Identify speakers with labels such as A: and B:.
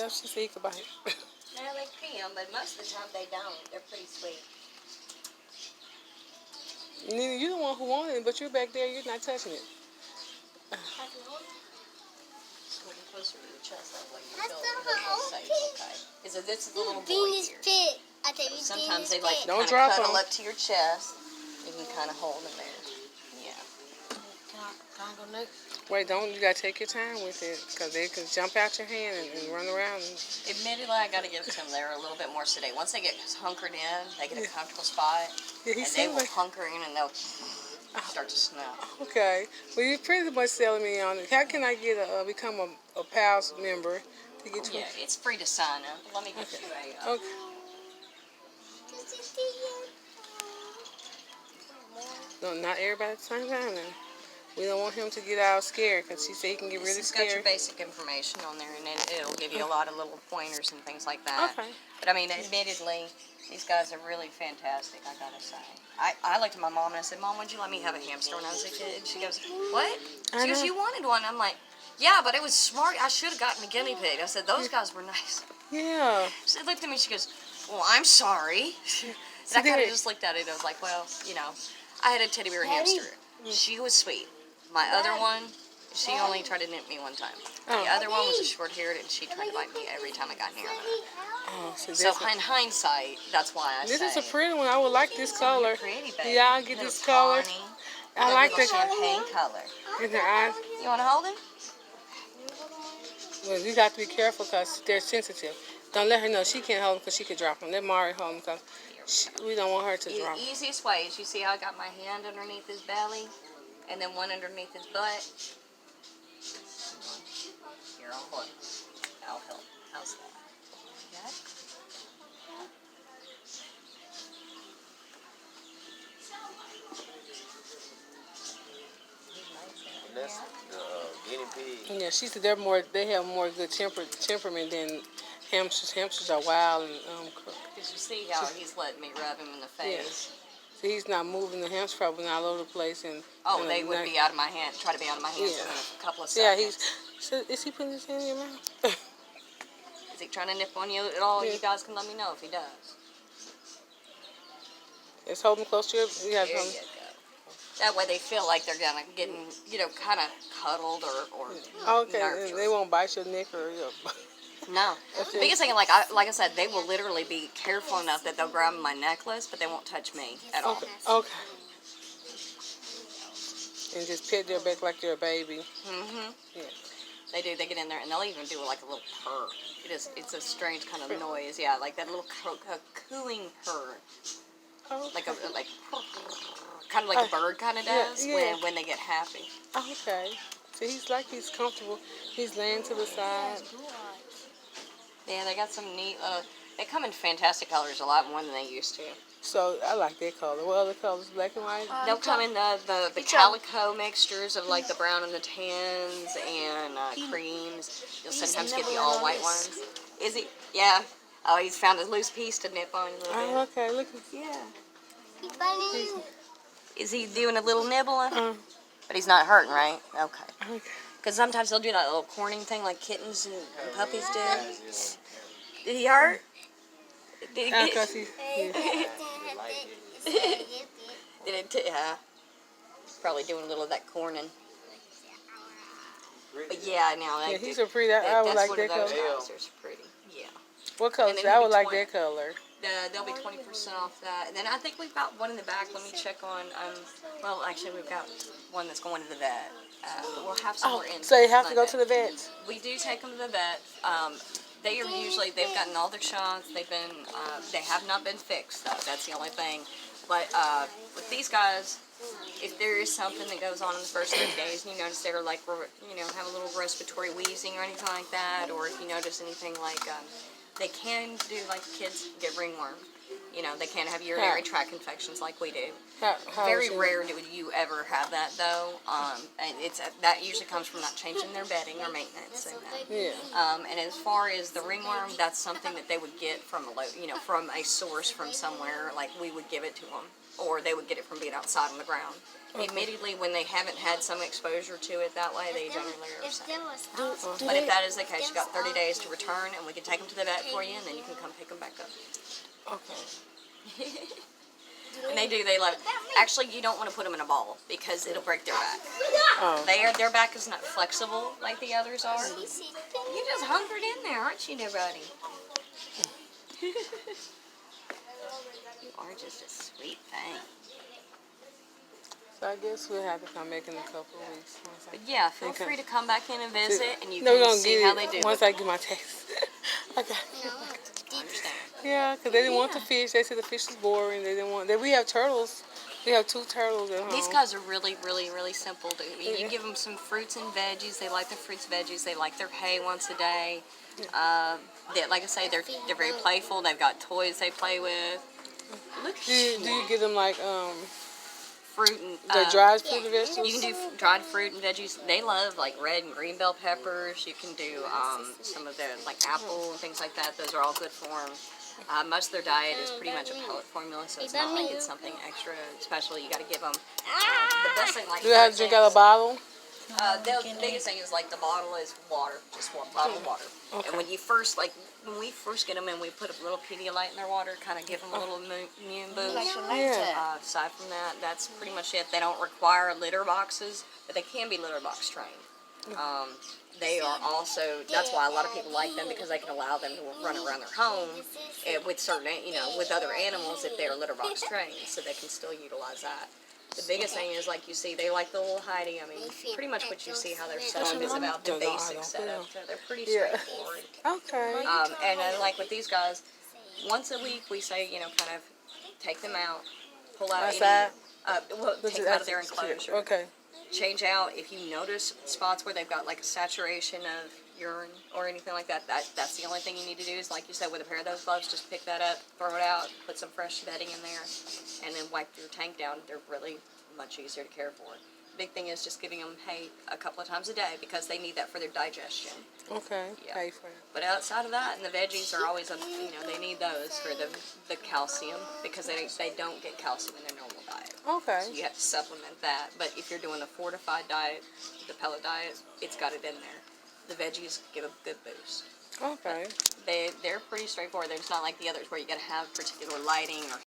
A: No, she said he could bite.
B: No, they can, but most of the time they don't. They're pretty sweet.
A: Nina, you're the one who wanted it, but you're back there. You're not touching it.
B: Just a little closer to your chest, that way you feel safe, okay? Because this is a little boy here. Sometimes they like to kind of cuddle up to your chest. You can kind of hold them there. Yeah. Can I go next?
A: Wait, don't. You got to take your time with it because they can jump out your hand and run around.
B: Admittedly, I got to give it to them. They're a little bit more sedate. Once they get hunkered in, they get a comfortable spot,
A: Yeah,
B: and they will hunker in and they'll start to smell.
A: Okay. Well, you're pretty much selling me on it. How can I get become a PALS member to get
B: Yeah, it's free to sign up. Let me get you a...
A: Okay. No, not everybody at the same time now. We don't want him to get all scared because she said he can get really
B: It's
A: scared.
B: got your basic information on there, and it'll give you a lot of little pointers and things like that.
A: Okay.
B: But I mean, admittedly, these guys are really fantastic, I gotta say. I looked at my mom and I said, Mom, would you let me have a hamster when I was a kid? She goes, what? She goes, you wanted one. I'm like, yeah, but it was smart. I should have gotten a guinea pig. I said, those guys were nice.
A: Yeah.
B: She looked at me, she goes, well, I'm sorry. And I kind of just looked at it. I was like, well, you know, I had a teddy bear hamster. She was sweet. My other one, she only tried to nip me one time. The other one was a short-haired, and she tried to bite me every time I got near her.
A: Oh,
B: So in hindsight, that's why I say.
A: This is a pretty one. I would like this color.
B: Pretty, baby.
A: Yeah, I'll get this color. I like the
B: champagne color.
A: in her eyes.
B: You want to hold him?
A: Well, you got to be careful because they're sensitive. Don't let her know she can't hold them because she could drop them. Let Mari hold them because we don't want her to drop them.
B: The easiest way is you see how I got my hand underneath his belly and then one underneath his butt. Here, I'll hold. I'll help. How's that? Okay.
C: And that's the guinea pig.
A: Yeah, she said they have more good temperament than hamsters. Hamsters are wild and
B: Because you see how he's letting me rub him in the face.
A: So he's not moving. The hamster probably not all over the place and.
B: They would be out of my hand. Try to be out of my hands in a couple of
A: Yeah,
B: seconds.
A: So is he putting his hand in your mouth?
B: Is he trying to nip on you at all? Yeah. You guys can let me know if he does.
A: Just hold him close to your.
B: There you go. That way they feel like they're getting, kind of cuddled or
A: okay,
B: nurtured.
A: They won't bite your neck or your.
B: No. The biggest thing, like I said, they will literally be careful enough that they'll grab my necklace, but they won't touch me at all.
A: Okay. And just pet their back like they're a baby.
B: Mm-hmm.
A: Yeah.
B: They do. They get in there, and they'll even do like a little purr. It's a strange kind of noise. Yeah, like that little cooing purr.
A: Okay.
B: Like kind of like a bird kind of does when they get happy.
A: Okay. So he's comfortable. He's laying to the side.
B: Yeah, they got some neat. They come in fantastic colors, a lot more than they used to.
A: So I like that color. What other colors? Black and white?
B: They'll come in the calico mixtures of like the brown and the tans and creams. You'll sometimes get the all white ones. Is he? Yeah. Oh, he's found a loose piece to nip on a little bit.
A: Oh, okay. Look.
B: Yeah. Is he doing a little nibbling? But he's not hurting, right? Okay. Because sometimes they'll do that little corning thing like kittens and puppies do. Did he hurt? Did he get... Probably doing a little of that corning. But yeah, now that
A: he's a pretty. I would like that color.
B: Those pretty. Yeah.
A: What color? I would like that color.
B: They'll be 20% off that. And then I think we've got one in the back. Let me check on. Well, actually, we've got one that's going to the vet. But we'll have some more in.
A: So you have to go to the vet.
B: We do take them to the vet. They are usually, they've gotten all their shots. They've been, they have not been fixed though. That's the only thing. But with these guys, if there is something that goes on in the first 30 days, and you notice they're like, have a little respiratory wheezing or anything like that, or if you notice anything like, they can do like kids get ringworm. You know, they can't have urinary tract infections like we do.
A: How
B: Very
A: is she-
B: rare do you ever have that though, and that usually comes from not changing their bedding or maintenance. And that.
A: Yeah.
B: And as far as the ringworm, that's something that they would get from from a source from somewhere. Like we would give it to them, or they would get it from being outside on the ground. Immediately when they haven't had some exposure to it that way, they generally are safe. But if that is the case, you got 30 days to return, and we can take them to the vet for you, and then you can come pick them back up.
A: Okay.
B: And they love it. Actually, you don't want to put them in a ball because it'll break their back.
A: Oh.
B: Their back is not flexible like the others are. You just hunkered in there, aren't you, there, buddy? You are just a sweet thing.
A: So I guess we'll have to come back in a couple of weeks.
B: But yeah, feel free to come back in and visit, and you
A: No, we're
B: can
A: gonna
B: see
A: get
B: how
A: it
B: they do.
A: once I get my text. Okay.
B: I understand.
A: Yeah, because they didn't want the fish. They said the fish is boring. They didn't want. We have turtles. We have 2 turtles at home.
B: These guys are really, really, really simple. You give them some fruits and veggies. They like their fruits and veggies. They like their hay once a day. Like I say, they're very playful. They've got toys they play with. Look at
A: Do you give them like
B: fruit and
A: the dried fruit and vegetables?
B: You can do dried fruit and veggies. They love like red and green bell peppers. You can do some of the like apple and things like that. Those are all good for them. Most of their diet is pretty much a pellet formula, so it's not like it's something extra special. You got to give them. The best thing, like
A: Do they have to drink out of a bottle?
B: the biggest thing is like the bottle is water, just one bottle of water.
A: Okay.
B: And when we first get them in, we put a little Pedialyte in their water, kind of give them a little immune boost.
A: Yeah.
B: Aside from that, that's pretty much it. They don't require litter boxes, but they can be litter box trained. They are also, that's why a lot of people like them, because they can allow them to run around their home with certain, with other animals if they're litter box trained, so they can still utilize that. The biggest thing is, like you see, they like the little Heidi. I mean, pretty much what you see how they're set up is about the basic setup. So they're pretty straightforward.
A: Okay.
B: And like with these guys, once a week we say, kind of take them out, pull out
A: Outside?
B: take them out of their enclosure.
A: Okay.
B: Change out if you notice spots where they've got like a saturation of urine or anything like that. That's the only thing you need to do is, like you said, with a pair of those gloves, just pick that up, throw it out, put some fresh bedding in there, and then wipe your tank down. They're really much easier to care for. Big thing is just giving them hay a couple of times a day because they need that for their digestion.
A: Okay.
B: Yeah.
A: Pay for it.
B: But outside of that, and the veggies are always, they need those for the calcium because they don't get calcium in their normal diet.
A: Okay.
B: So you have to supplement that. But if you're doing the fortified diet, the pellet diet, it's got it in there. The veggies give a good boost.
A: Okay.
B: They're pretty straightforward. It's not like the others where you got to have particular lighting or